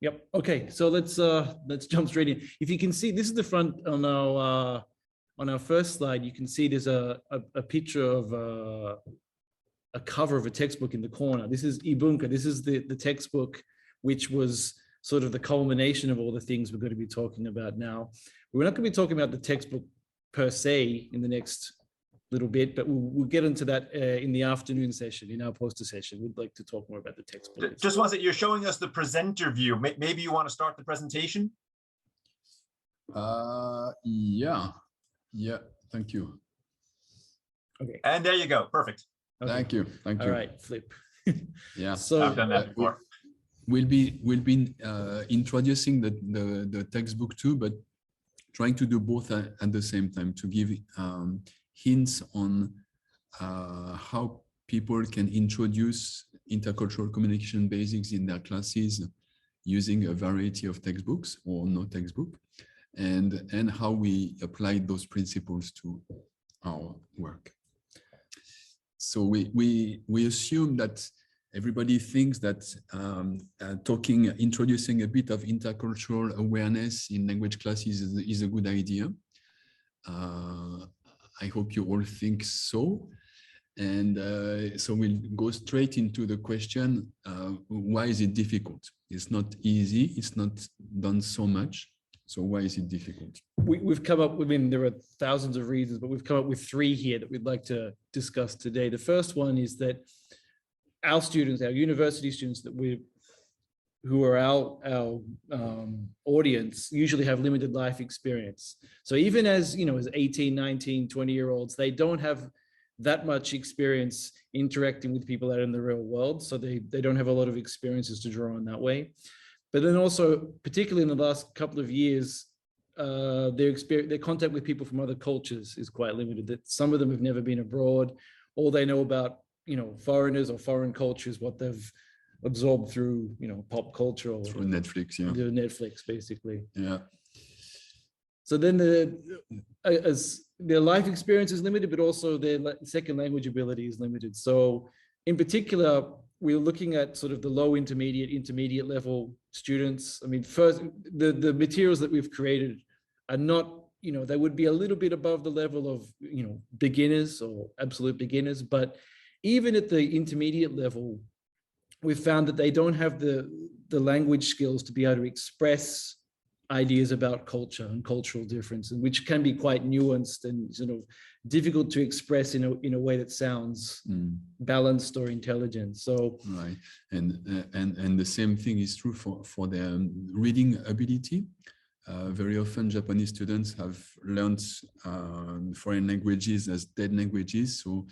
Yep. Okay. So let's jump straight in. If you can see, this is the front on our first slide. You can see there's a picture of a cover of a textbook in the corner. This is Ibunka. This is the textbook, which was sort of the culmination of all the things we're going to be talking about now. We're not going to be talking about the textbook per se in the next little bit, but we'll get into that in the afternoon session, in our poster session. We'd like to talk more about the textbook. Just once that you're showing us the presenter view, maybe you want to start the presentation? Yeah, thank you. Okay. And there you go, perfect. Okay. Thank you. All right, flip. Yeah, so I've done that before. We'll be introducing the textbook too, but trying to do both at the same time to give hints on how people can introduce intercultural communication basics in their classes using a variety of textbooks or no textbook, and how we apply those principles to our work. So we assume that everybody thinks that introducing a bit of intercultural awareness in language classes is a good idea. I hope you all think so. And so we'll go straight into the question, why is it difficult? It's not easy, it's not done so much. So why is it difficult? We've come up, I mean, there are thousands of reasons, but we've come up with three here that we'd like to discuss today. The first one is that our students, our university students who are our audience usually have limited life experience. So even as 18, 19, 20-year-olds, they don't have that much experience interacting with people out in the real world. So they don't have a lot of experiences to draw on that way. But then also, particularly in the last couple of years, their contact with people from other cultures is quite limited. That some of them have never been abroad. All they know about, foreigners or foreign cultures, what they've absorbed through, pop culture or through Netflix, yeah. Netflix, basically. Yeah. So then as their life experience is limited, but also their second language ability is limited. So in particular, we're looking at sort of the low intermediate level students. I mean, first, the materials that we've created are not, they would be a little bit above the level of, beginners or absolute beginners, but even at the intermediate level, we've found that they don't have the language skills to be able to express ideas about culture and cultural difference, and which can be quite nuanced and sort of difficult to express in a way that sounds balanced or intelligent. So right, and the same thing is true for their reading ability. Very often Japanese students have learned foreign languages as dead languages, so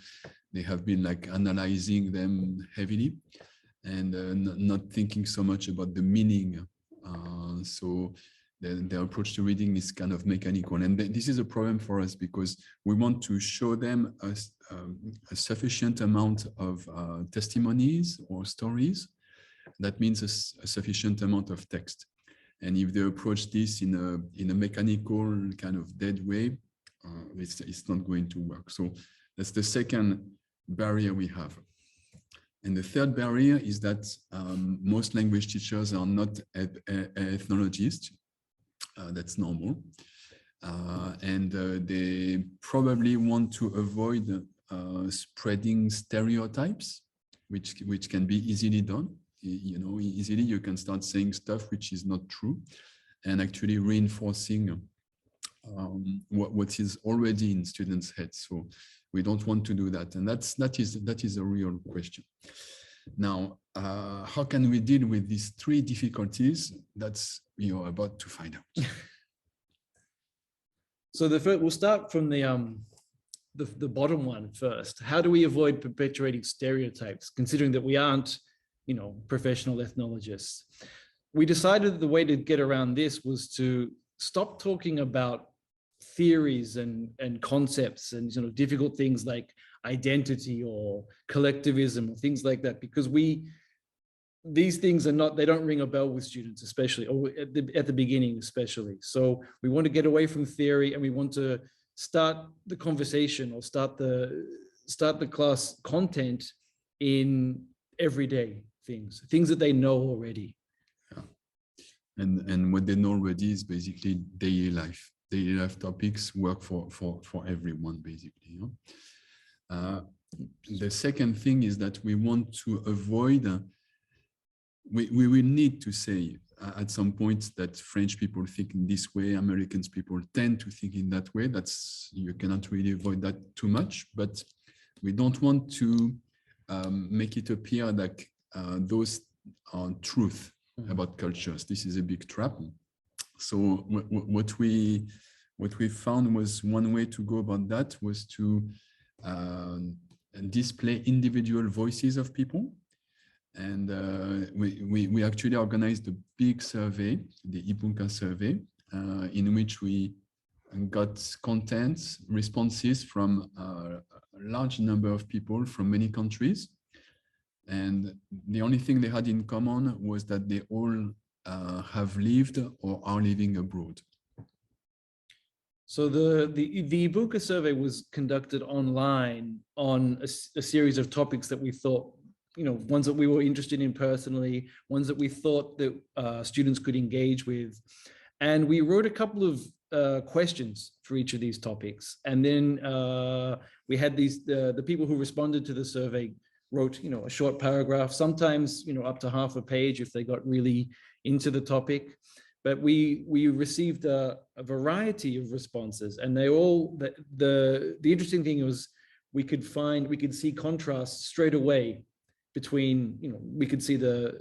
they have been like analyzing them heavily and not thinking so much about the meaning. So their approach to reading is kind of mechanical, and this is a problem for us because we want to show them a sufficient amount of testimonies or stories. That means a sufficient amount of text. And if they approach this in a mechanical kind of dead way, it's not going to work. So that's the second barrier we have. And the third barrier is that most language teachers are not ethnologists. That's normal. And they probably want to avoid spreading stereotypes, which can be easily done. Easily you can start saying stuff which is not true and actually reinforcing what is already in students' heads. So we don't want to do that, and that is a real question. Now, how can we deal with these three difficulties? That's you're about to find out. So we'll start from the bottom one first. How do we avoid perpetuating stereotypes, considering that we aren't, professional ethnologists? We decided that the way to get around this was to stop talking about theories and concepts and difficult things like identity or collectivism or things like that, because these things they don't ring a bell with students, especially, or at the beginning especially. So we want to get away from theory, and we want to start the conversation or start the class content in everyday things that they know already. Yeah. And what they know already is basically daily life topics work for everyone, basically. You know? The second thing is that we want to avoid, we will need to say at some point that French people think in this way, Americans people tend to think in that way. You cannot really avoid that too much, but we don't want to make it appear like those are truth about cultures. This is a big trap. So what we found was one way to go about that was to display individual voices of people. And we actually organized a big survey, the Ibunka survey, in which we got content responses from a large number of people from many countries. And the only thing they had in common was that they all have lived or are living abroad. So the Ibunka survey was conducted online on a series of topics that we thought, you know, ones that we were interested in personally, ones that we thought that students could engage with. And we wrote a couple of questions for each of these topics. And then we had the people who responded to the survey wrote, you know, a short paragraph, sometimes, you know, up to half a page if they got really into the topic. But we received a variety of responses, and they all, the interesting thing was we could see contrasts straight away between, you know, we could see the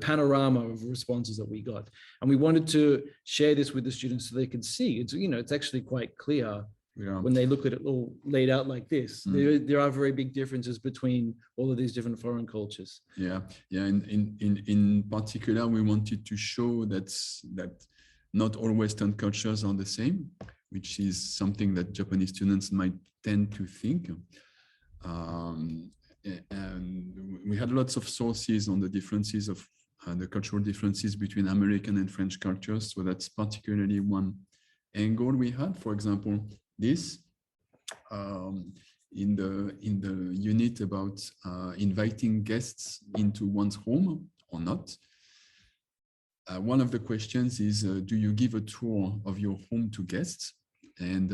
panorama of responses that we got. And we wanted to share this with the students so they could see, it's, you know, it's actually quite clear. Yeah. When they look at it all laid out like this, there are very big differences between all of these different foreign cultures. Yeah, yeah. In particular, we wanted to show that not all Western cultures are the same, which is something that Japanese students might tend to think. And we had lots of sources on the differences of the cultural differences between American and French cultures. So that's particularly one angle we had. For example, this in the unit about inviting guests into one's home or not. One of the questions is, do you give a tour of your home to guests? And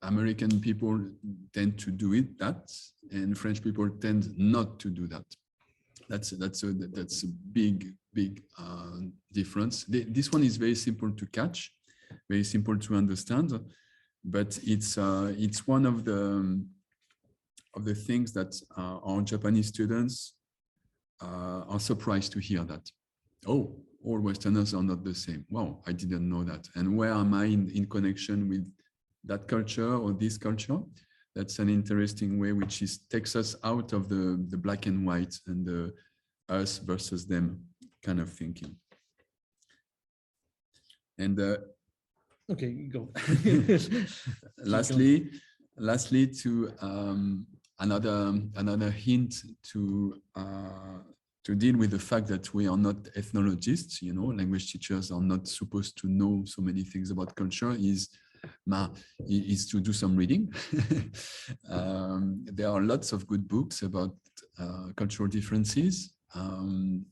American people tend to do that, and French people tend not to do that. That's a big difference. This one is very simple to catch, very simple to understand. But it's one of the things that our Japanese students are surprised to hear that. Oh, all Westerners are not the same. Wow, I didn't know that. And where am I in connection with that culture or this culture? That's an interesting way, which takes us out of the black and white and the us versus them kind of thinking. And okay, you go. lastly, to another hint to deal with the fact that we are not ethnologists. You know, language teachers are not supposed to know so many things about culture. Is to do some reading. There are lots of good books about cultural differences. And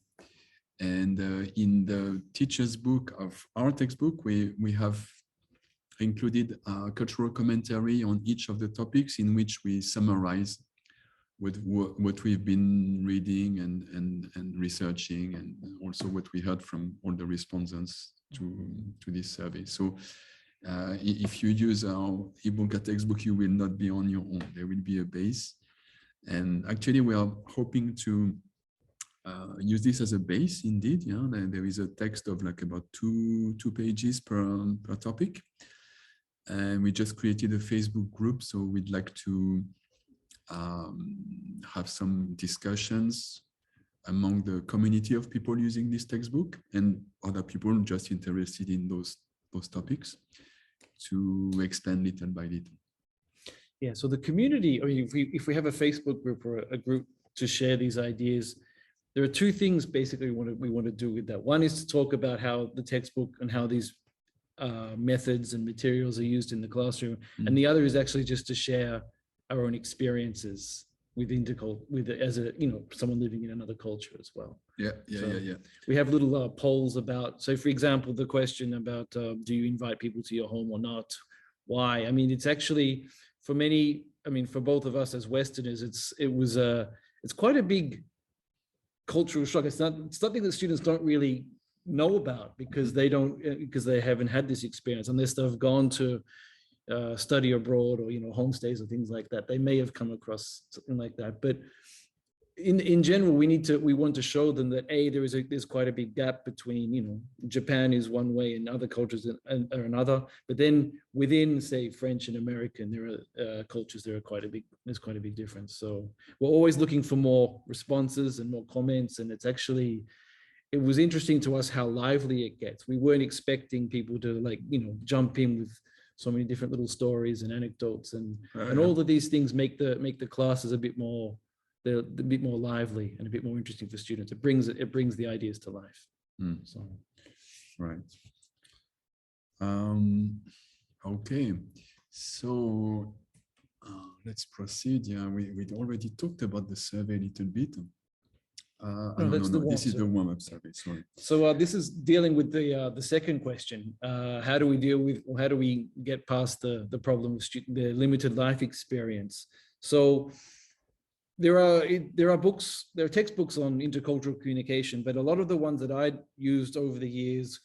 in the teacher's book of our textbook, we have included a cultural commentary on each of the topics in which we summarize with what we've been reading and researching, and also what we heard from all the respondents to this survey. So if you use our Ibunka textbook, you will not be on your own. There will be a base. And actually, we are hoping to use this as a base, indeed. Yeah, there is a text of like about two pages per topic. And we just created a Facebook group. So we'd like to have some discussions among the community of people using this textbook and other people just interested in those topics to expand little by little. Yeah, so the community, or if we have a Facebook group or a group to share these ideas, there are two things basically we want to do with that. One is to talk about how the textbook and how these methods and materials are used in the classroom. And the other is actually just to share our own experiences with as a, someone living in another culture as well. Yeah, yeah, So yeah. we have little polls about, so for example, the question about do you invite people to your home or not? Why? I mean, it's actually for many, I mean, for both of us as Westerners, it's quite a big cultural shock. It's something that students don't really know about because they haven't had this experience unless they've gone to study abroad or homestays or things like that. They may have come across something like that, but in general, we want to show them that there's quite a big gap between Japan is one way and other cultures are another, but then within, say, French and American, there are cultures there's quite a big difference. So we're always looking for more responses and more comments, and it was interesting to us how lively it gets. We weren't expecting people to jump in with so many different little stories and anecdotes, and all of these things make the classes a bit more lively and a bit more interesting for students. It brings the ideas to life. So right. Okay, so let's proceed. Yeah, we already talked about the survey a little bit. No, this is the warm-up survey. Sorry. So this is dealing with the second question. How do we get past the problem of the limited life experience? So there are textbooks on intercultural communication, but a lot of the ones that I used over the years,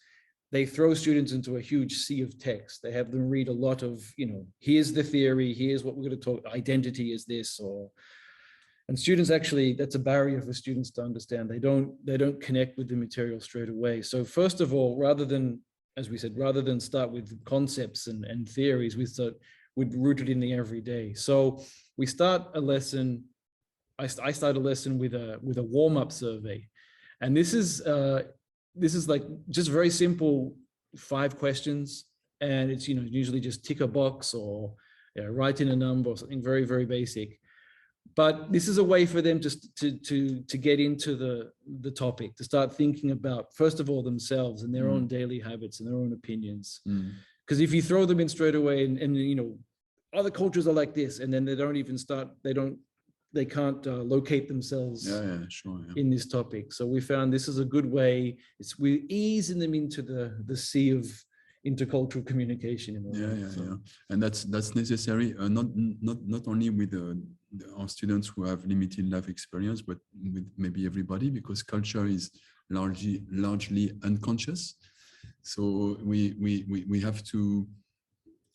they throw students into a huge sea of text. They have them read a lot of, here's the theory, here's what we're going to talk, identity is this, and students actually, that's a barrier for students to understand. They don't connect with the material straight away. So first of all, rather than start with concepts and theories, we'd root it in the everyday. So we start a lesson. I start a lesson with a warm-up survey, and this is like just very simple 5 questions, and it's usually just tick a box or write in a number or something very, very basic. But this is a way for them to get into the topic, to start thinking about, first of all, themselves and their own daily habits and their own opinions. Because if you throw them in straight away and other cultures are like this, and then they can't locate themselves in this topic. So we found this is a good way. We're easing them into the sea of intercultural communication. And that's necessary, not only with our students who have limited life experience, but with maybe everybody, because culture is largely unconscious. So we have to,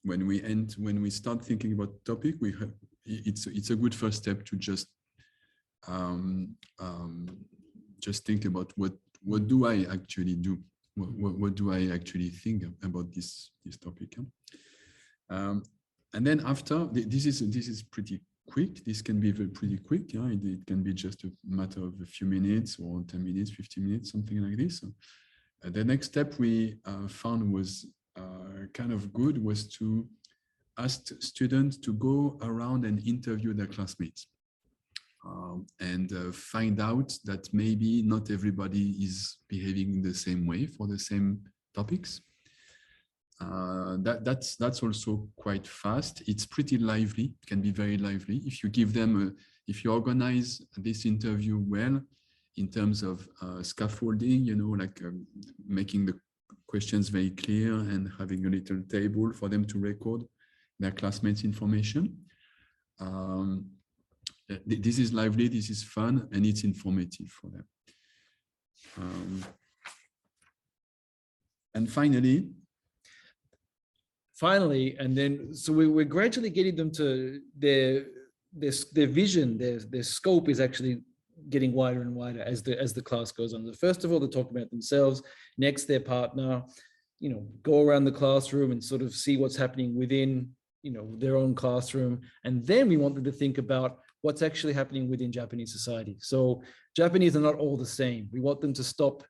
when we start thinking about topic, it's a good first step to just think about what do I actually do, what do I actually think about this topic. And then after, this is pretty quick. This can be pretty quick. It can be just a matter of a few minutes or 10 minutes, 15 minutes, something like this. The next step we found was kind of good, was to ask students to go around and interview their classmates and find out that maybe not everybody is behaving in the same way for the same topics. That's also quite fast. It's pretty lively. It can be very lively if you give them if you organize this interview well in terms of scaffolding, like making the questions very clear and having a little table for them to record their classmates' information. This is lively, this is fun, and it's informative for them. And finally, and then so we're gradually getting them to their vision, their scope is actually getting wider and wider as the class goes on. First of all, they talk about themselves, next their partner, go around the classroom and sort of see what's happening within their own classroom. And then we want them to think about what's actually happening within Japanese society. So Japanese are not all the same. We want them to stop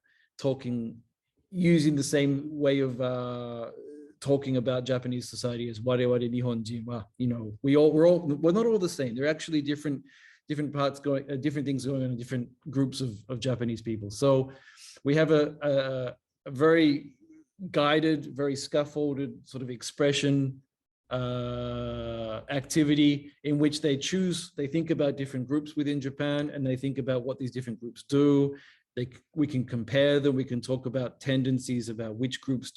using the same way of talking about Japanese society as ware ware Nihonjin wa. We're not all the same. There are actually different parts different things going on in different groups of Japanese people. So we have a very guided, very scaffolded sort of expression activity in which they think about different groups within Japan, and they think about what these different groups do. We can compare them. We can talk about tendencies about which groups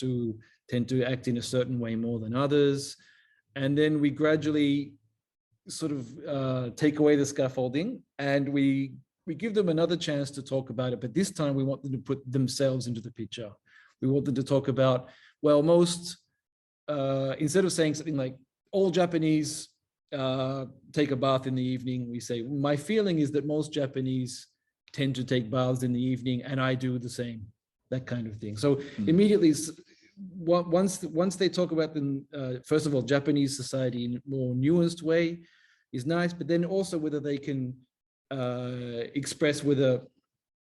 tend to act in a certain way more than others. And then we gradually sort of take away the scaffolding, and we give them another chance to talk about it. But this time we want them to put themselves into the picture. We want them to talk about, well, instead of saying something like all Japanese take a bath in the evening, we say, my feeling is that most Japanese tend to take baths in the evening, and I do the same, that kind of thing. So immediately, once they talk about them, first of all, Japanese society in a more nuanced way is nice, but then also whether they can express whether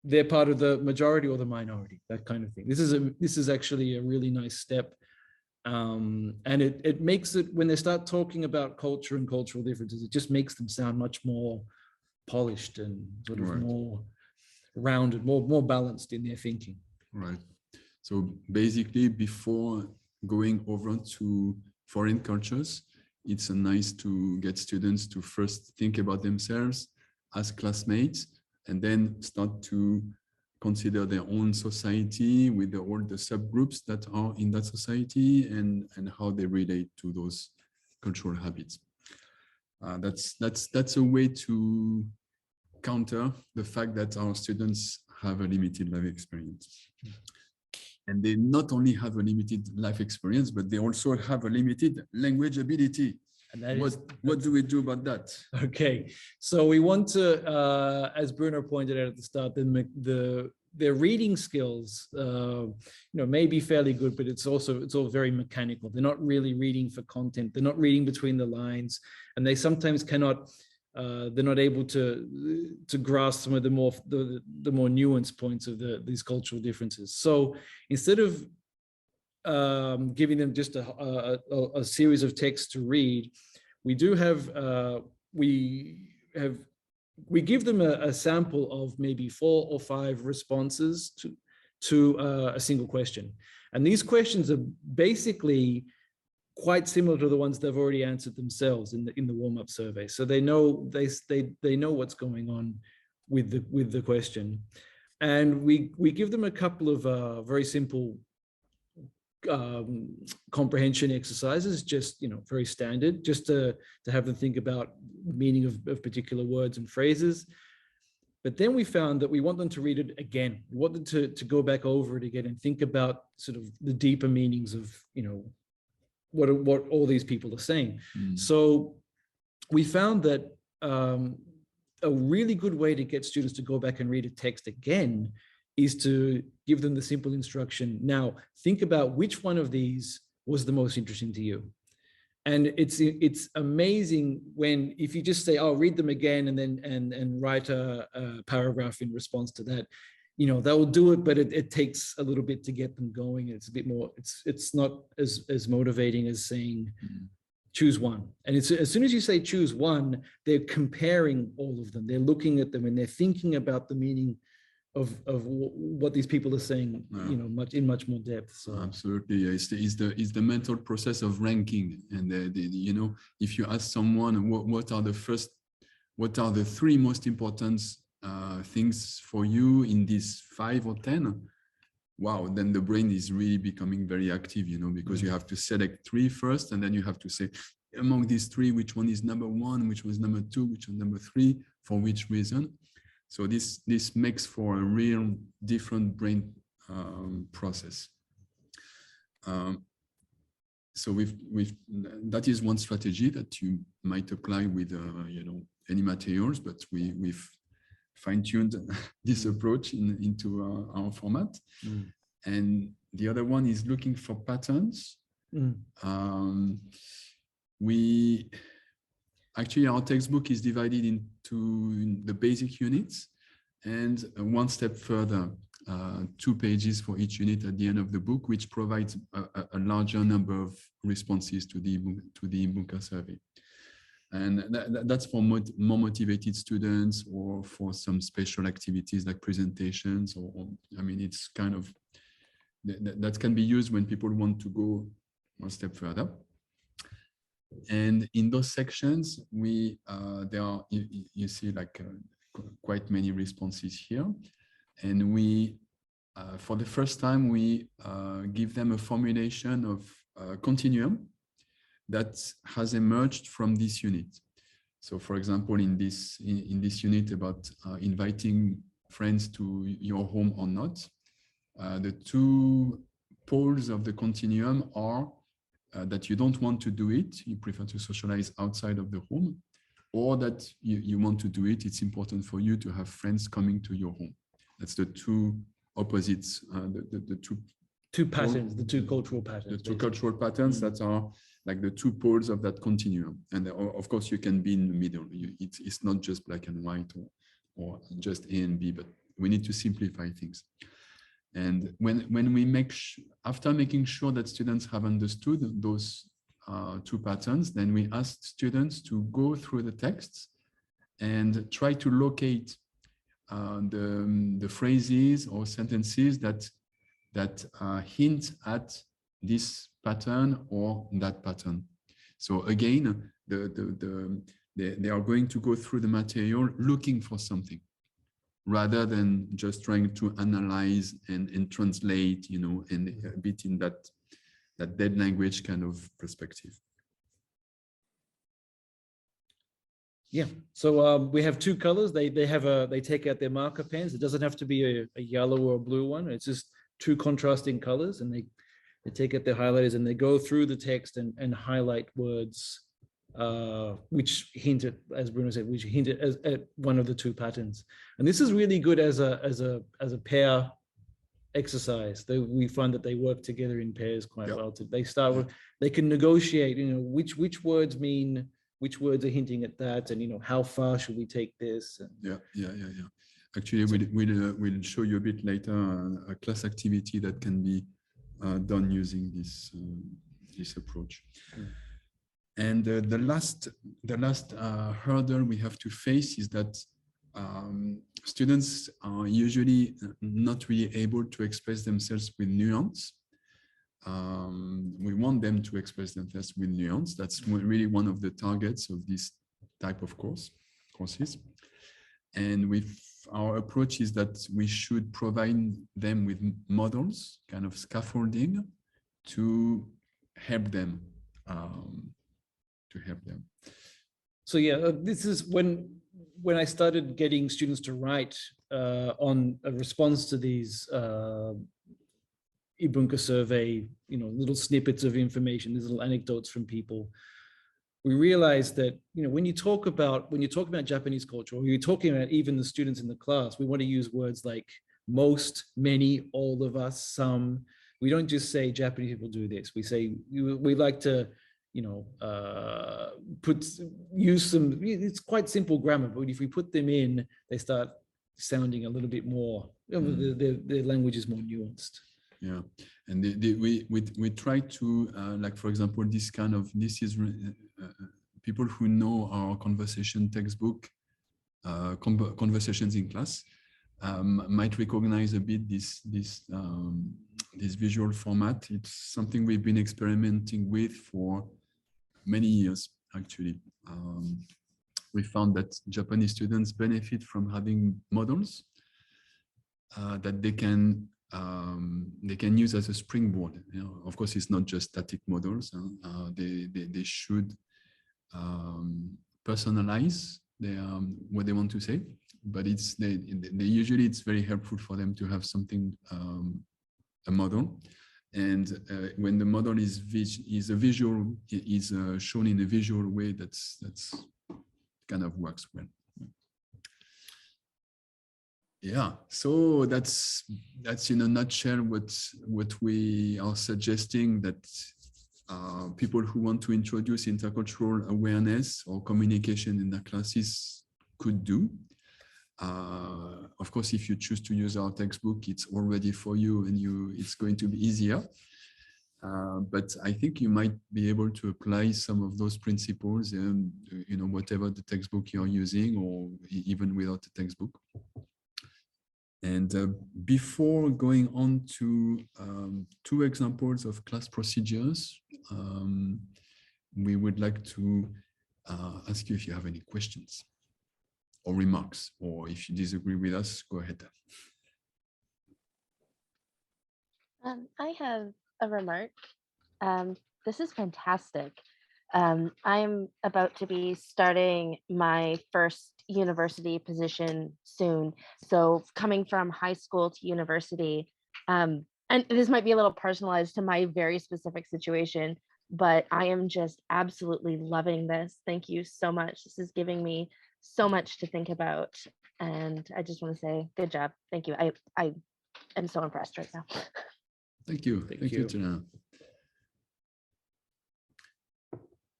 they're part of the majority or the minority, that kind of thing. This is actually a really nice step. And it makes it, when they start talking about culture and cultural differences, it just makes them sound much more polished and sort of more rounded, more balanced in their thinking. Right. So basically, before going over to foreign cultures, it's nice to get students to first think about themselves as classmates, and then start to consider their own society with all the subgroups that are in that society, and how they relate to those cultural habits. That's a way to counter the fact that our students have a limited life experience. And they not only have a limited life experience, but they also have a limited language ability. And what do we do about that? Okay, so we want to, as Bruno pointed out at the start, their reading skills, may be fairly good, but it's all very mechanical. They're not really reading for content. They're not reading between the lines, and they sometimes cannot. They're not able to grasp some of the more nuanced points of these cultural differences. So instead of giving them just a series of texts to read, we give them a sample of maybe 4 or 5 responses to a single question, and these questions are basically quite similar to the ones they've already answered themselves in the warm-up survey. So they know what's going on with the question, and we give them a couple of very simple comprehension exercises, just very standard, just to have them think about the meaning of particular words and phrases. But then we found that we want them to read it again. We want them to go back over it again and think about sort of the deeper meanings of what all these people are saying. So we found that a really good way to get students to go back and read a text again is to give them the simple instruction. Now, think about which one of these was the most interesting to you. And it's amazing if you just say, "Oh, read them again," and then and write a paragraph in response to that. They'll do it, but it takes a little bit to get them going. It's a bit more. It's not as motivating as saying, choose one. And it's as soon as you say choose one, they're comparing all of them. They're looking at them and they're thinking about the meaning of what these people are saying, in much more depth. So absolutely, yeah. It's the mental process of ranking, and if you ask someone what are the 3 most important things for you in these 5 or 10, wow, then the brain is really becoming very active, because you have to select 3 first, and then you have to say among these 3, which one is number 1, which was number 2, which was number 3, for which reason. So this makes for a real different brain process. So that is one strategy that you might apply with any materials, but we've fine-tuned this approach into our format. And the other one is looking for patterns. Actually, our textbook is divided into the basic units, and one step further, 2 pages for each unit at the end of the book, which provides a larger number of responses to the Ibunka survey. And that's for more motivated students, or for some special activities like presentations, or it's kind of, that can be used when people want to go one step further. And in those sections, there are, you see like quite many responses here. And we, for the first time, we give them a formulation of continuum that has emerged from this unit. So for example, in this unit about inviting friends to your home or not, the two poles of the continuum are that you don't want to do it, you prefer to socialize outside of the home, or that you want to do it, it's important for you to have friends coming to your home. That's the two opposites, the two patterns, the two cultural patterns. The two cultural patterns that are like the two poles of that continuum. And of course, you can be in the middle. It's not just black and white or just A and B, but we need to simplify things. And when we after making sure that students have understood those two patterns, then we ask students to go through the texts and try to locate the phrases or sentences that hint at this pattern or that pattern. So again, they are going to go through the material looking for something, rather than just trying to analyze and translate, and a bit in that dead language kind of perspective. Yeah, so we have two colors. They take out their marker pens. It doesn't have to be a yellow or a blue one. It's just two contrasting colors, and they take out their highlighters and they go through the text and highlight words which hint at, as Bruno said, which hint at one of the two patterns. And this is really good as a pair exercise. We find that they work together in pairs quite well. They start with, they can negotiate, which words mean, which words are hinting at that, and how far should we take this? And Actually, we'll show you a bit later a class activity that can be done using this approach. And the last hurdle we have to face is that students are usually not really able to express themselves with nuance. We want them to express themselves with nuance. That's really one of the targets of this type of courses. And with our approach is that we should provide them with models, kind of scaffolding, to help them. So this is when I started getting students to write on a response to these Ibunka survey, little snippets of information, these little anecdotes from people. We realized that when you talk about Japanese culture, or you're talking about even the students in the class, we want to use words like most, many, all of us, some. We don't just say Japanese people do this. We say we like to use some. It's quite simple grammar, but if we put them in, they start sounding a little bit more. Their language is more nuanced. Yeah, and we try to like, for example, this is people who know our conversation textbook, conversations in class, might recognize a bit this visual format. It's something we've been experimenting with for many years, actually. We found that Japanese students benefit from having models that they can use as a springboard. Of course, it's not just static models. They should personalize what they want to say, but usually it's very helpful for them to have something, a model. And when the model is shown in a visual way, that's kind of works well. Yeah, so that's in a nutshell what we are suggesting that people who want to introduce intercultural awareness or communication in their classes could do. Of course, if you choose to use our textbook, it's all ready for you, and it's going to be easier. But I think you might be able to apply some of those principles, whatever the textbook you're using, or even without the textbook. And before going on to two examples of class procedures, we would like to ask you if you have any questions or remarks, or if you disagree with us, go ahead. I have a remark. This is fantastic. I'm about to be starting my first university position soon. So coming from high school to university, and this might be a little personalized to my very specific situation, but I am just absolutely loving this. Thank you so much. This is giving me so much to think about. And I just want to say, good job. Thank you. I am so impressed right now. Thank you. Thank Thank you, you. Tina.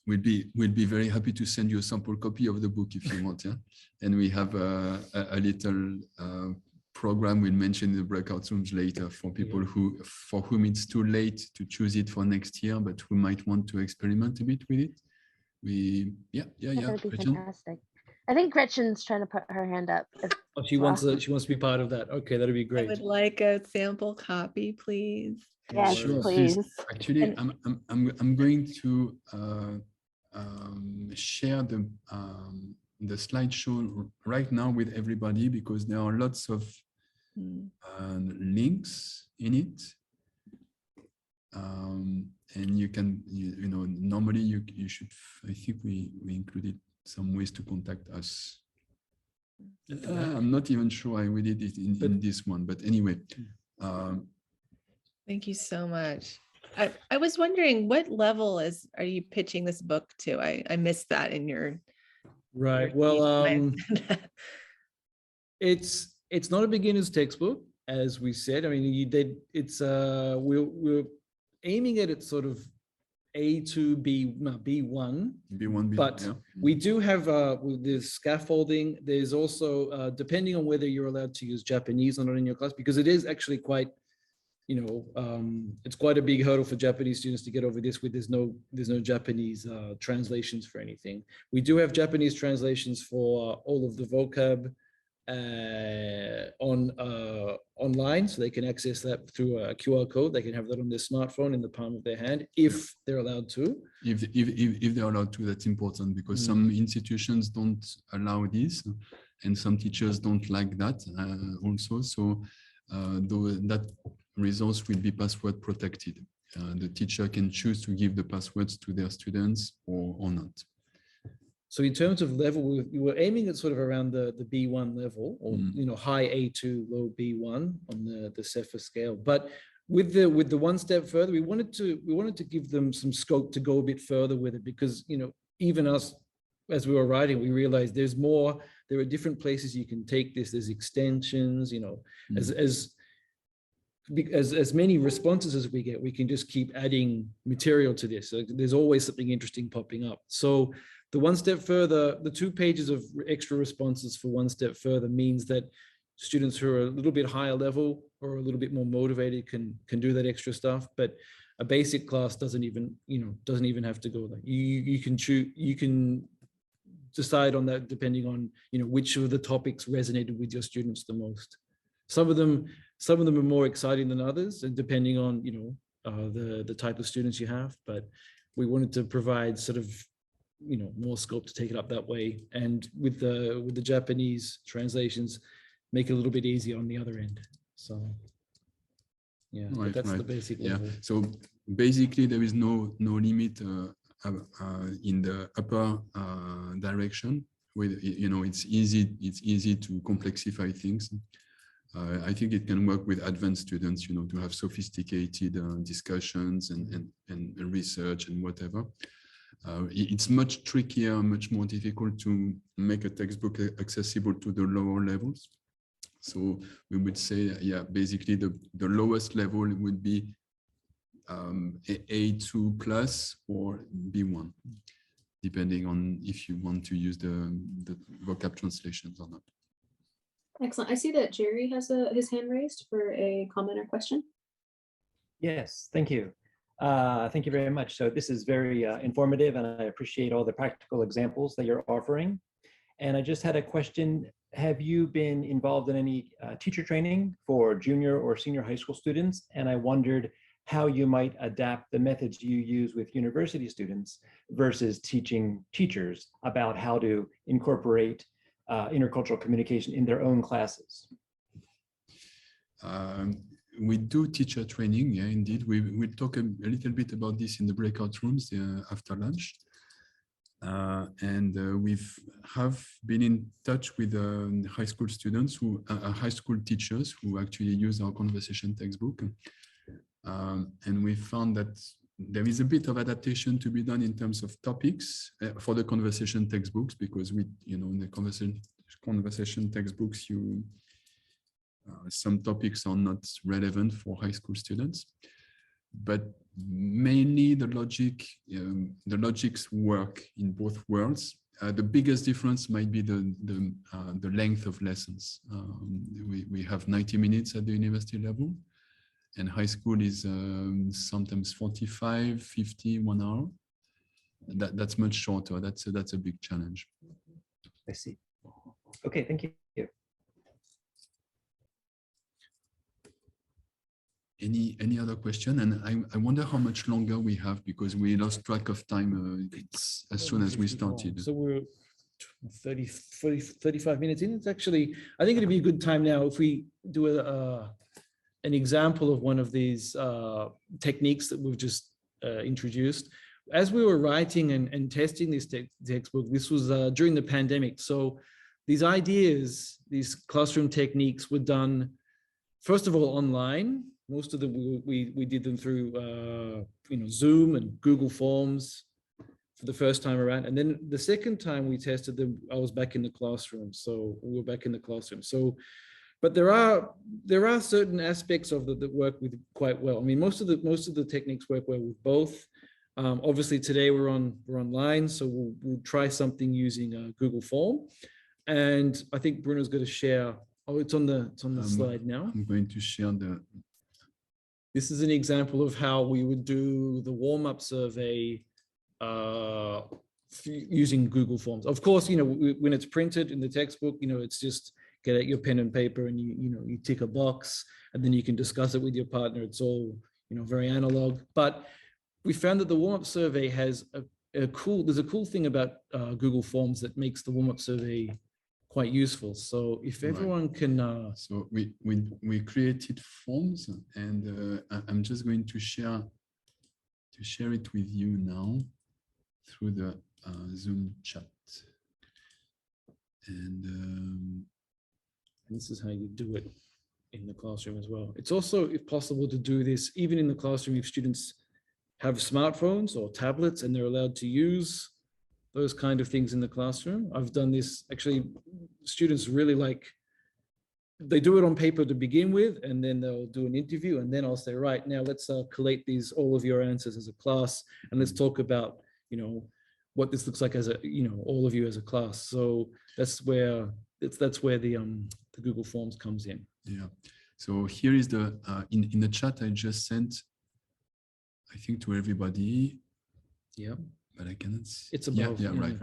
We'd be very happy to send you a sample copy of the book if you want, yeah. And we have a little program we'll mention in the breakout rooms later for people for whom it's too late to choose it for next year, but who might want to experiment a bit with it. That would be Gretchen? fantastic. I think Gretchen's trying to put her hand up. Oh, she wants to be part of that. Okay, that'd be I great. would like a sample copy, please. Yes, Sure, please. Actually, And- I'm going to share the slideshow right now with everybody, because there are lots of links in it, and you can normally you should, I think we included some ways to contact us. I'm not even sure we did it in this one, but anyway. Thank you so much. I was wondering, what level are you pitching this book to? I missed that in your Right. your Well, speech. it's not a beginner's textbook, as we said. I mean, we're aiming at it sort of A2, B1. B1, But yeah. we do have there's scaffolding. There's also depending on whether you're allowed to use Japanese or not in your class, because it is actually quite, it's quite a big hurdle for Japanese students to get over this. There's no Japanese translations for anything. We do have Japanese translations for all of the vocab online, so they can access that through a QR code. They can have that on their smartphone in the palm of their hand if they're allowed to. If they're allowed to, that's important, because some institutions don't allow this, and some teachers don't like that also. So that resource will be password protected. The teacher can choose to give the passwords to their students or not. So in terms of level, we were aiming at sort of around the B1 level, or high A2, low B1 on the CEFA scale. But with the one step further, we wanted to give them some scope to go a bit further with it, because even us, as we were writing, we realized there's more. There are different places you can take this. There's extensions. As many responses as we get, we can just keep adding material to this. So there's always something interesting popping up. So the one step further, the 2 pages of extra responses for one step further means that students who are a little bit higher level or a little bit more motivated can do that extra stuff. But a basic class doesn't even have to go there. You can choose. You can decide on that depending on which of the topics resonated with your students the most. Some of them are more exciting than others, and depending on the type of students you have. But we wanted to provide sort of more scope to take it up that way, and with the Japanese translations, make it a little bit easier on the other end. So yeah, Right, that's the right. basic Yeah. level. So basically, there is no limit in the upper direction. With it's easy to complexify things. I think it can work with advanced students, to have sophisticated discussions and research and whatever. It's much trickier, much more difficult to make a textbook accessible to the lower levels. So we would say, basically the lowest level would be A2 plus or B1, depending on if you want to use the vocab translations or not. Excellent. I see that Jerry has his hand raised for a comment or question. Yes, thank you. Thank you very much. So this is very informative, and I appreciate all the practical examples that you're offering. And I just had a question. Have you been involved in any teacher training for junior or senior high school students? And I wondered how you might adapt the methods you use with university students versus teaching teachers about how to incorporate intercultural communication in their own classes. We do teacher training, yeah, indeed. We'll talk a little bit about this in the breakout rooms after lunch. We have been in touch with high school students high school teachers who actually use our conversation textbook. And we found that there is a bit of adaptation to be done in terms of topics for the conversation textbooks, because in the conversation textbooks, some topics are not relevant for high school students, but mainly the logics work in both worlds. The biggest difference might be the length of lessons. We have 90 minutes at the university level, and high school is sometimes 45, 50, 1 hour. That's much shorter. That's a big challenge. I see. Okay, thank you. Any other question? And I wonder how much longer we have, because we lost track of time it's as soon as we started. So we're 35 minutes in. It's actually, I think it'd be a good time now if we do an example of one of these techniques that we've just introduced. As we were writing and testing this textbook, this was during the pandemic. So these ideas, these classroom techniques were done, first of all, online. Most of them, we did them through Zoom and Google Forms for the first time around. And then the second time we tested them, I was back in the classroom. So we were back in the classroom. So, but there are certain aspects of that work with quite well. I mean, most of the techniques work well with both. Obviously today we're online, so we'll try something using Google Form. And I think Bruno's going to share. Oh, it's on the slide now. I'm going to share the. This is an example of how we would do the warm-up survey using Google Forms. Of course, when it's printed in the textbook, it's just get out your pen and paper and you tick a box and then you can discuss it with your partner. It's all very analog. But we found that the warm-up survey has there's a cool thing about Google Forms that makes the warm-up survey quite useful. So if everyone can so we created forms, and I'm just going to share it with you now through the Zoom chat. And this is how you do it in the classroom as well. It's also, if possible, to do this even in the classroom if students have smartphones or tablets and they're allowed to use those kind of things in the classroom. I've done this, actually, students really they do it on paper to begin with, and then they'll do an interview, and then I'll say, right, now let's collate all of your answers as a class, and let's talk about, what this looks like as all of you as a class. So that's where the Google Forms comes in. Yeah. So here is the, in the chat I just sent, I think, to everybody. Yeah. But I cannot see. It's above. Yeah, right.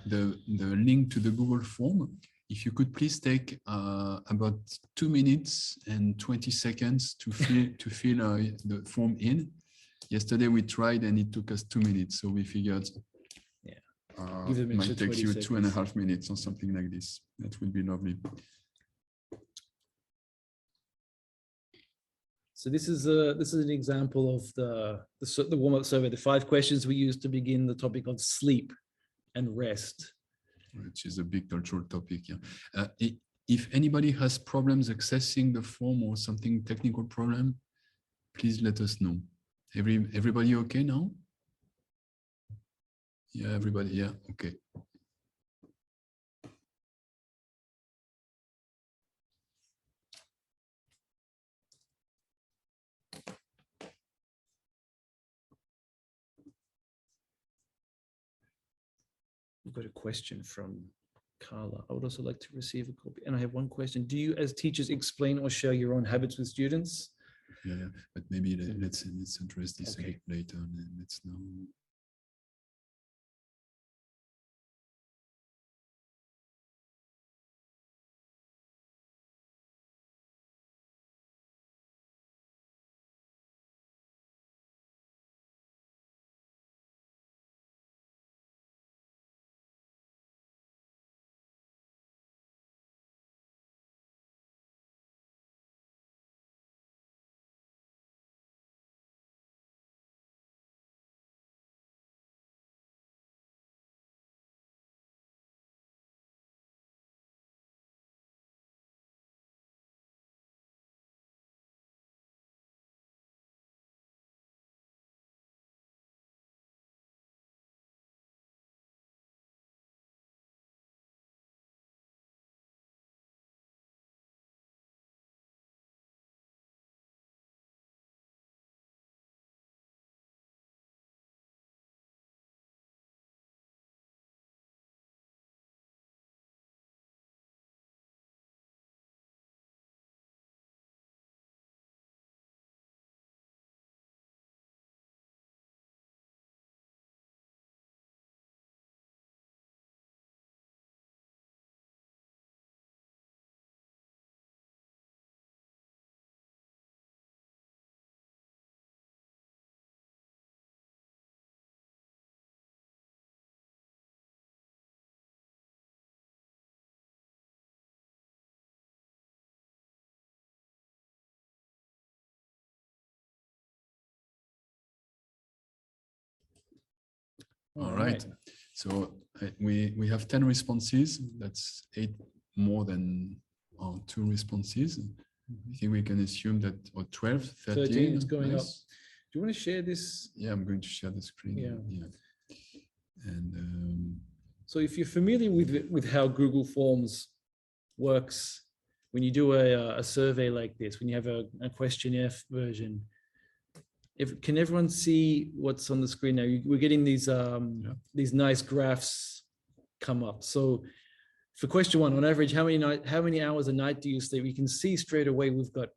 The link to the Google form, if you could please take about 2 minutes and 20 seconds to fill the form in. Yesterday we tried and it took us 2 minutes, so we figured it might take you 2.5 minutes or something like this. That would be lovely. So this is an example of the warm-up survey, the 5 questions we used to begin the topic of sleep and rest. Which is a big cultural topic. Yeah. If anybody has problems accessing the form or something technical problem, please let us know. Everybody okay now? Yeah, everybody. Yeah, okay. We've got a question from Carla. I would also like to receive a copy. And I have one question. Do you, as teachers, explain or share your own habits with students? Yeah, but maybe let's address this a Okay. bit later. And let's now. All right. So we have 10 responses. That's 8 more than 2 responses. I think we can assume that, or 12, 13. It's going up. Nice. Do you want to share this? Yeah, I'm going to share the screen. Yeah. And So if you're familiar with how Google Forms works, when you do a survey like this, when you have a questionnaire version, can everyone see what's on the screen now? We're getting these nice graphs come up. So for question 1, on average, how many hours a night do you sleep? You can see straight away we've got,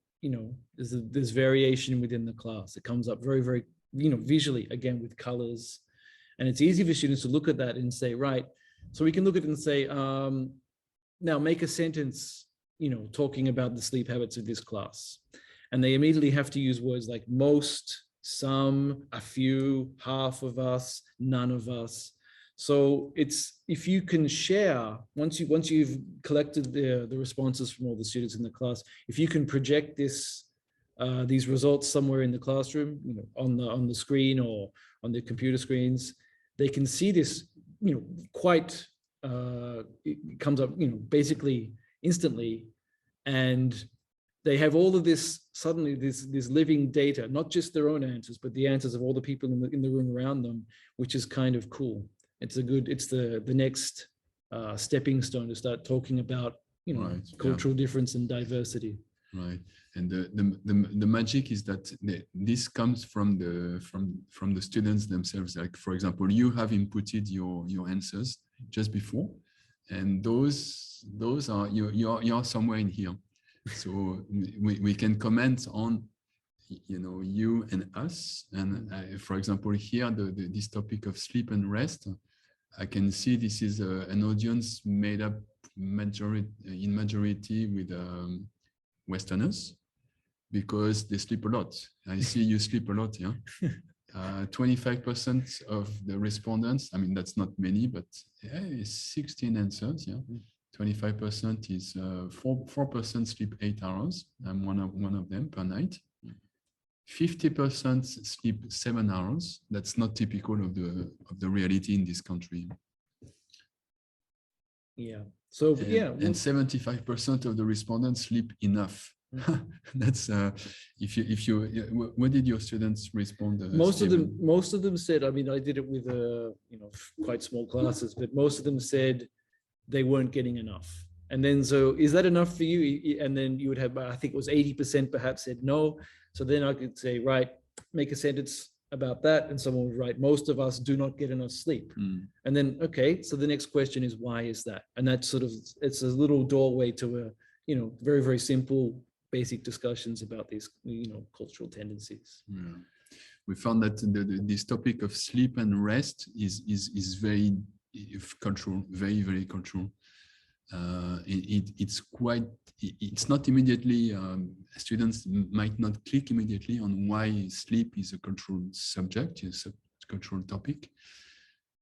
there's variation within the class. It comes up very, very, visually, again, with colors. And it's easy for students to look at that and say, right, so we can look at it and say, now make a sentence, talking about the sleep habits of this class. And they immediately have to use words like most, some, a few, half of us, none of us. So it's, if you can share, once you've collected the responses from all the students in the class, if you can project these results somewhere in the classroom, on the screen or on the computer screens, they can see this, quite, it comes up, basically instantly, and they have all of this, suddenly this living data, not just their own answers, but the answers of all the people in the room around them, which is kind of cool. It's the next stepping stone to start talking about, Right, cultural difference and diversity. right, and the magic is that this comes from the students themselves. Like, for example, you have inputted your answers just before, and those are you're somewhere in here. So we can comment on, you and us. And for example, here, this topic of sleep and rest, I can see this is an audience made up in majority with Westerners, because they sleep a lot. I see you sleep a lot, yeah. 25% of the respondents, I mean, that's not many, but 16 answers, yeah. 25% is 4% sleep 8 hours. I'm one of them per night. 50% sleep 7 hours. That's not typical of the reality in this country. Yeah. So and 75% of the respondents sleep enough. That's if you what did your students respond? Most of them said, I mean, I did it with quite small classes, but most of them said they weren't getting enough. And then, so is that enough for you? And then you would have, I think it was 80% perhaps said no. So then I could say, right, make a sentence about that. And someone would write, most of us do not get enough sleep. And then, okay, so the next question is, why is that? And that's sort of, it's a little doorway to very, very simple, basic discussions about these, cultural tendencies. Yeah. We found that this topic of sleep and rest is very cultural, very, very cultural. It's not immediately, students might not click immediately on why sleep is a cultural subject, it's a cultural topic,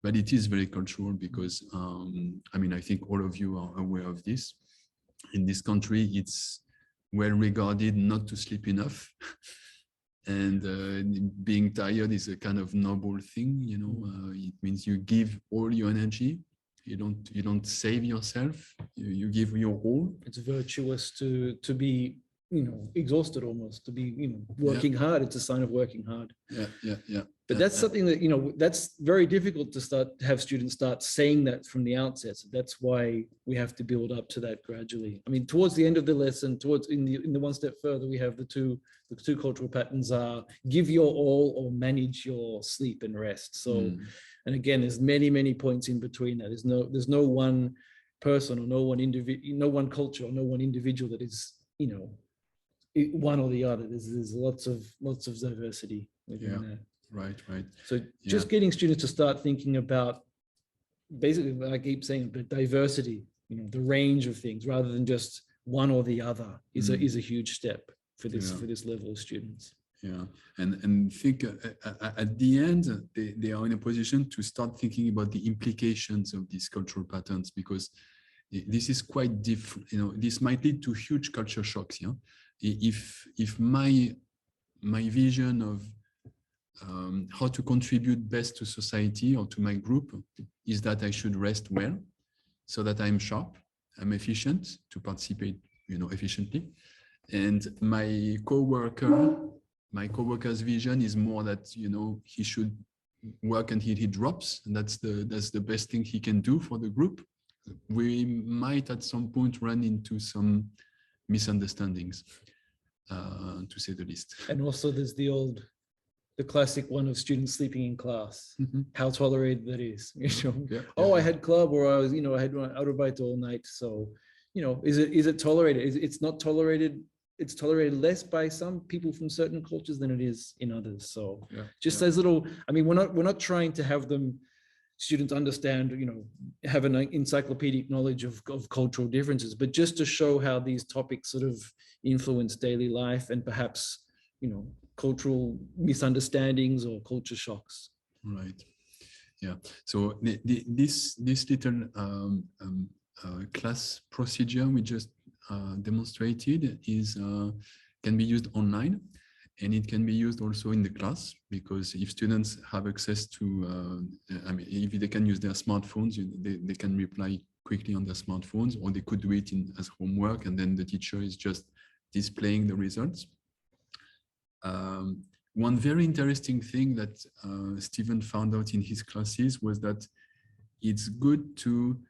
but it is very cultural because, I mean, I think all of you are aware of this. In this country, it's well regarded not to sleep enough. And being tired is a kind of noble thing, it means you give all your energy. You don't save yourself. You give your all. It's virtuous to be, exhausted almost, to be, working hard. It's a sign of working hard. Yeah. But that's something that, that's very difficult to have students start saying that from the outset. So that's why we have to build up to that gradually. I mean, towards the end of the lesson, in the one step further, we have the two cultural patterns are give your all or manage your sleep and rest. So, and again, there's many points in between that. There's no one person or no one culture or no one individual that is, one or the other. There's lots of diversity within that. Right. So just getting students to start thinking about, basically, what I keep saying, but diversity, the range of things, rather than just one or the other, is a huge step for this level of students. Yeah, and think at the end they are in a position to start thinking about the implications of these cultural patterns, because this is quite different. This might lead to huge culture shocks. Yeah, if my vision of how to contribute best to society or to my group is that I should rest well so that I'm sharp, I'm efficient to participate, efficiently. And my coworker's vision is more that, he should work until he drops. And that's the best thing he can do for the group. We might at some point run into some misunderstandings, to say the least. And also there's the classic one of students sleeping in class, how tolerated that is. I had club, or I was, I had Autobite all night. So, is it tolerated? It's not tolerated. It's tolerated less by some people from certain cultures than it is in others. So those little, we're not trying to have students understand, have an encyclopedic knowledge of cultural differences, but just to show how these topics sort of influence daily life and perhaps, cultural misunderstandings or culture shocks. Right. Yeah. So this little class procedure we just demonstrated can be used online, and it can be used also in the class, because if students have access to, if they can use their smartphones, they can reply quickly on their smartphones, or they could do it as homework, and then the teacher is just displaying the results. One very interesting thing that Stephen found out in his classes was that it's good to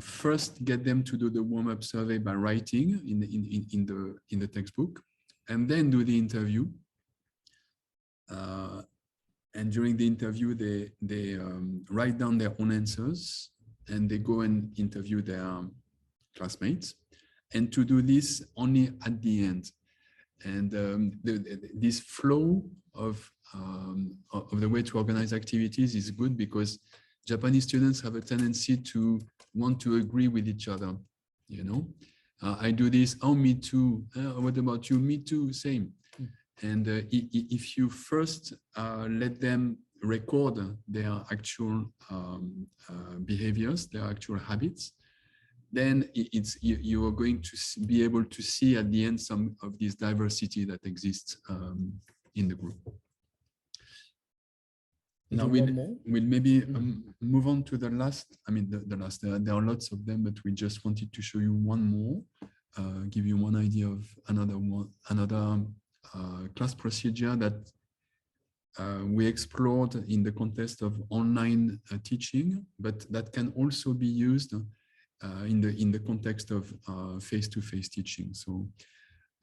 first get them to do the warm-up survey by writing in the textbook, and then do the interview. And during the interview, they write down their own answers, and they go and interview their classmates. And to do this only at the end. And this flow of the way to organize activities is good, because Japanese students have a tendency to want to agree with each other. I do this. Oh, me too. What about you? Me too. Same. And if you first let them record their actual behaviors, their actual habits, then you are going to be able to see at the end some of this diversity that exists in the group. Now we'll maybe move on to the last. The last. There are lots of them, but we just wanted to show you one more, give you one idea of another class procedure that we explored in the context of online teaching, but that can also be used in the context of face-to-face teaching. So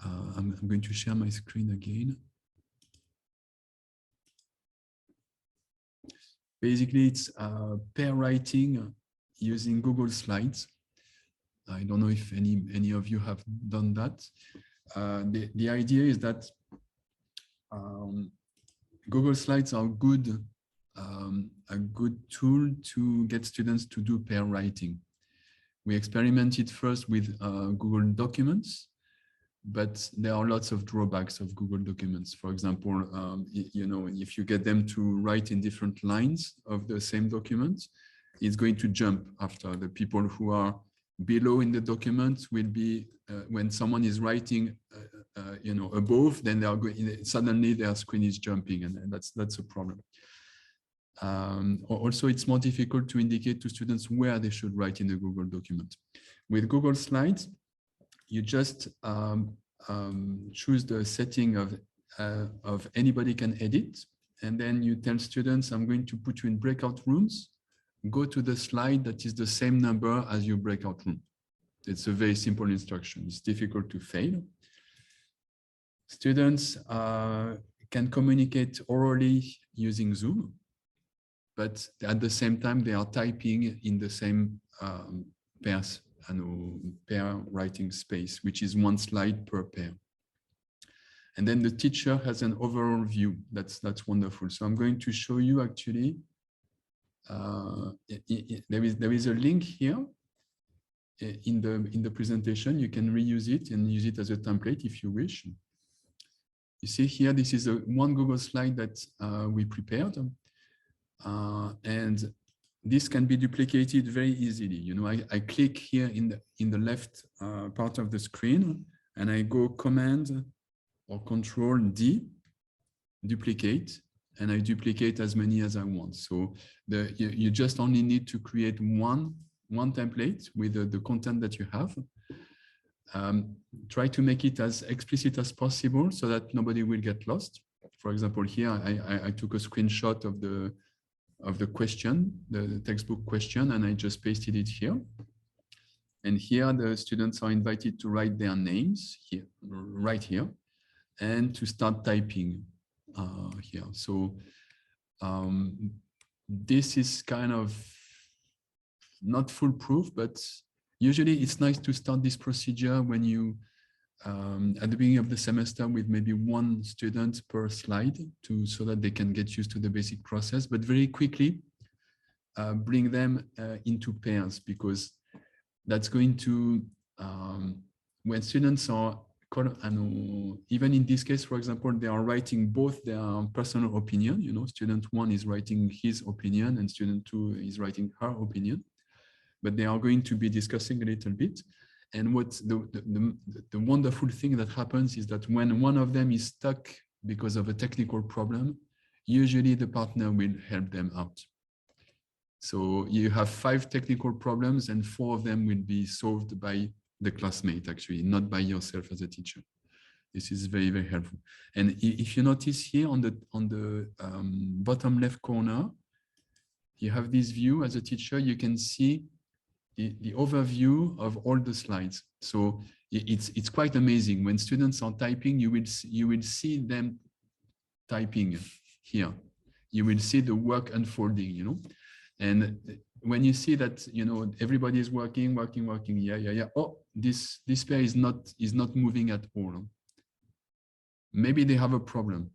I'm going to share my screen again. Basically, it's pair writing using Google Slides. I don't know if any of you have done that. The idea is that Google Slides are a good tool to get students to do pair writing. We experimented first with Google Documents, but there are lots of drawbacks of Google Documents. For example, if you get them to write in different lines of the same document, it's going to jump after. The people who are below in the document will be, when someone is writing, above, then they are going, suddenly their screen is jumping, and that's a problem. Also, it's more difficult to indicate to students where they should write in the Google document. With Google Slides, you just choose the setting of anybody can edit, and then you tell students, I'm going to put you in breakout rooms. Go to the slide that is the same number as your breakout room. It's a very simple instruction. It's difficult to fail. Students can communicate orally using Zoom, but at the same time, they are typing in the same pair writing space, which is one slide per pair. And then the teacher has an overall view. That's wonderful. So I'm going to show you actually, there is a link here in the presentation. You can reuse it and use it as a template if you wish. You see here, this is one Google slide that we prepared. And this can be duplicated very easily. I click here in the left part of the screen, and I go Command or Control D, duplicate, and I duplicate as many as I want. So you just only need to create one template with the content that you have. Try to make it as explicit as possible so that nobody will get lost. For example, here I took a screenshot of the question, the textbook question, and I just pasted it here. And here the students are invited to write their names here, right here, and to start typing here. So this is kind of not foolproof, but usually it's nice to start this procedure when you at the beginning of the semester with maybe one student per slide so that they can get used to the basic process, but very quickly bring them into pairs, because that's going to, when students are, even in this case, for example, they are writing both their personal opinion, student 1 is writing his opinion and student 2 is writing her opinion, but they are going to be discussing a little bit. And what the wonderful thing that happens is that when one of them is stuck because of a technical problem, usually the partner will help them out. So you have 5 technical problems and 4 of them will be solved by the classmate, actually, not by yourself as a teacher. This is very, very helpful. And if you notice here on the bottom left corner, you have this view. As a teacher, you can see the overview of all the slides. So it's quite amazing. When students are typing, you will see them typing here. You will see the work unfolding, And when you see that, everybody is working, yeah. Oh, this pair is not moving at all. Maybe they have a problem.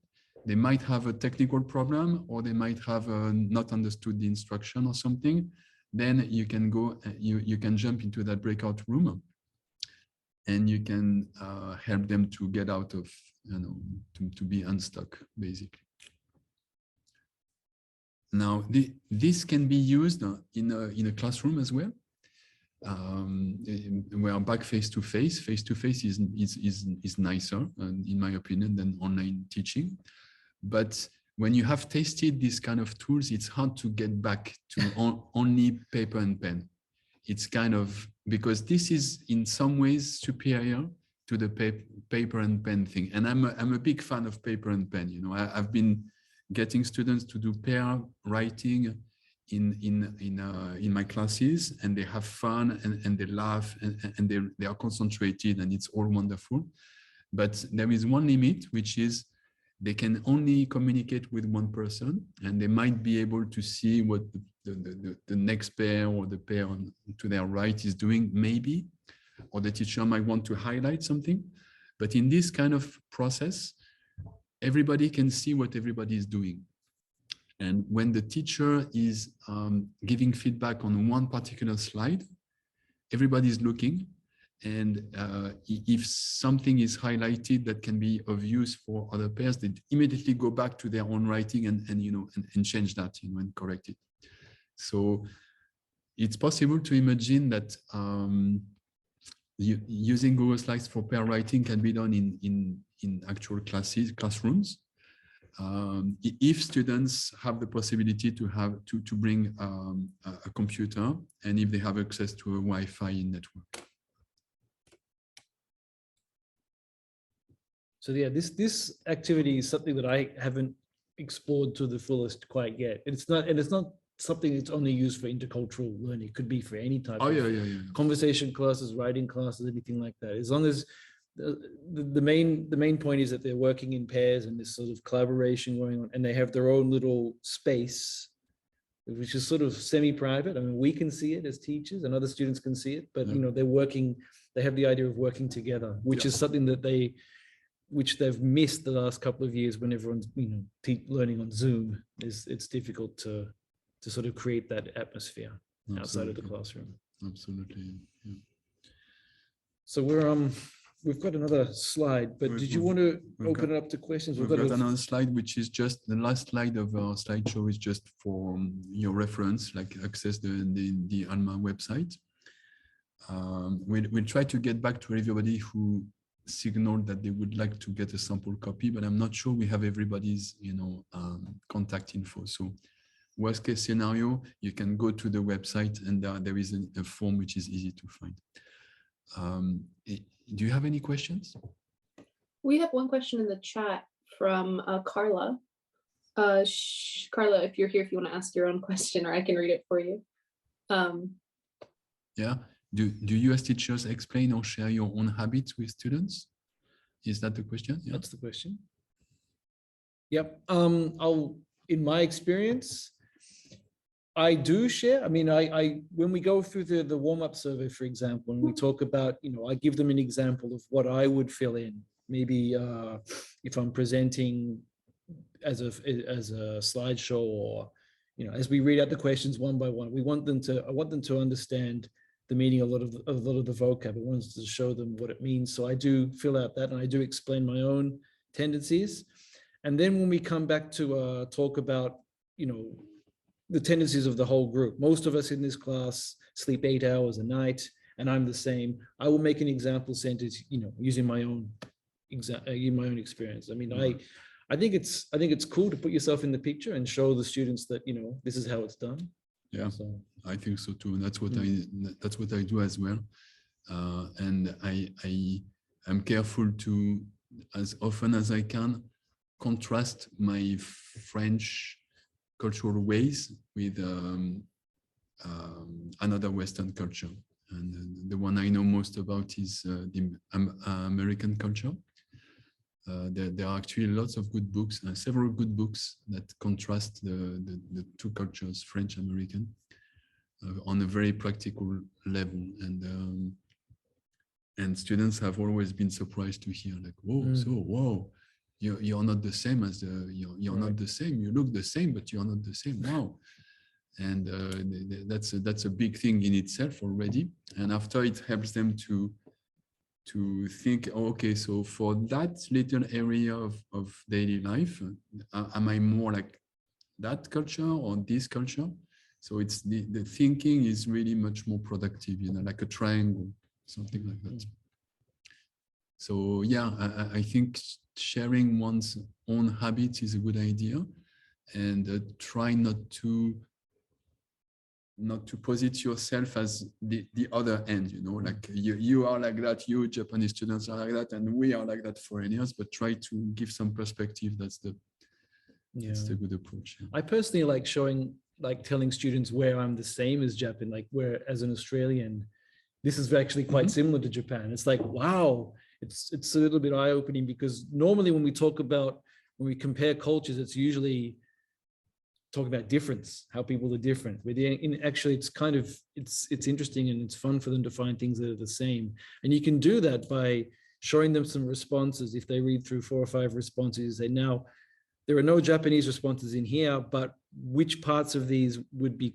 They might have a technical problem, or they might have not understood the instruction or something. Then you can go, you can jump into that breakout room, and you can help them to get out of, to be unstuck, basically. Now, this can be used in a classroom as well. We are back face-to-face. Face-to-face is nicer, in my opinion, than online teaching. But when you have tasted these kind of tools, it's hard to get back to only paper and pen. It's kind of, because this is in some ways superior to the paper and pen thing. And I'm a big fan of paper and pen. I've been getting students to do pair writing in my classes, and they have fun and they laugh and they are concentrated, and it's all wonderful. But there is one limit, which is they can only communicate with one person, and they might be able to see what the next pair or the pair to their right is doing, maybe, or the teacher might want to highlight something. But in this kind of process, everybody can see what everybody is doing. And when the teacher is giving feedback on one particular slide, everybody is looking. And if something is highlighted that can be of use for other pairs, they immediately go back to their own writing and change that, and correct it. So it's possible to imagine that using Google Slides for pair writing can be done in actual classrooms. If students have the possibility to bring a computer, and if they have access to a Wi-Fi network. So yeah, this activity is something that I haven't explored to the fullest quite yet. It's not something that's only used for intercultural learning. It could be for any type of conversation classes, writing classes, anything like that. As long as the main point is that they're working in pairs and this sort of collaboration going on, and they have their own little space, which is sort of semi-private. I mean, we can see it as teachers, and other students can see it, but they're working. They have the idea of working together, which is something that they've missed the last couple of years when everyone's learning on Zoom. It's difficult to sort of create that atmosphere outside of the classroom. Absolutely. Yeah. So we've got another slide, but did you want to open it up to questions? We've got another slide, which is just the last slide of our slideshow, is just for your reference, like access the Alma website. We'll try to get back to everybody who signaled that they would like to get a sample copy, but I'm not sure we have everybody's, contact info. So worst case scenario, you can go to the website and there is a form which is easy to find. Do you have any questions? We have one question in the chat from Carla. Carla, if you're here, if you want to ask your own question, or I can read it for you. Yeah. Do you as teachers explain or share your own habits with students? Is that the question? Yeah. That's the question. Yep. In my experience, I do share. I mean, I when we go through the warm-up survey, for example, and we talk about, I give them an example of what I would fill in. Maybe if I'm presenting as a slideshow, or as we read out the questions one by one, I want them to understand the meaning of a lot of the vocab. I want to show them what it means. So I do fill out that, and I do explain my own tendencies. And then when we come back to talk about, the tendencies of the whole group, most of us in this class sleep 8 hours a night, and I'm the same. I will make an example sentence, using my own experience. I mean, I think it's cool to put yourself in the picture and show the students that, this is how it's done. Yeah, so I think so too. And that's what I do as well. And I'm careful to, as often as I can, contrast my French cultural ways with another Western culture. And the one I know most about is the American culture. There are actually lots of good books, several good books that contrast the two cultures, French and American, on a very practical level. And students have always been surprised to hear, like, whoa, you're not the same as you're not the same. You look the same, but you're not the same. Wow. And that's a big thing in itself already. And after, it helps them to think, okay, so for that little area of daily life, am I more like that culture or this culture? So it's the thinking is really much more productive, like a triangle, something like that. So yeah, I think sharing one's own habits is a good idea, and try not to posit yourself as the other end, like you are like that, you Japanese students are like that, and we are like that foreigners, but try to give some perspective. That's the good approach. Yeah. I personally like telling students where I'm the same as Japan, like where as an Australian, this is actually quite similar to Japan. It's like, wow, it's a little bit eye-opening, because normally when we compare cultures, it's usually talk about difference, how people are different. But actually, it's interesting, and it's fun for them to find things that are the same. And you can do that by showing them some responses. If they read through 4 or 5 responses, say, now there are no Japanese responses in here, but which parts of these would be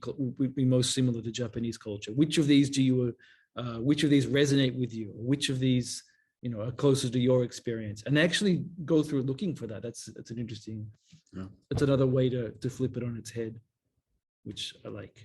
most similar to Japanese culture? Which of these which of these resonate with you? Which of these are closer to your experience? And actually go through looking for that. That's an interesting. It's another way to flip it on its head, which I like.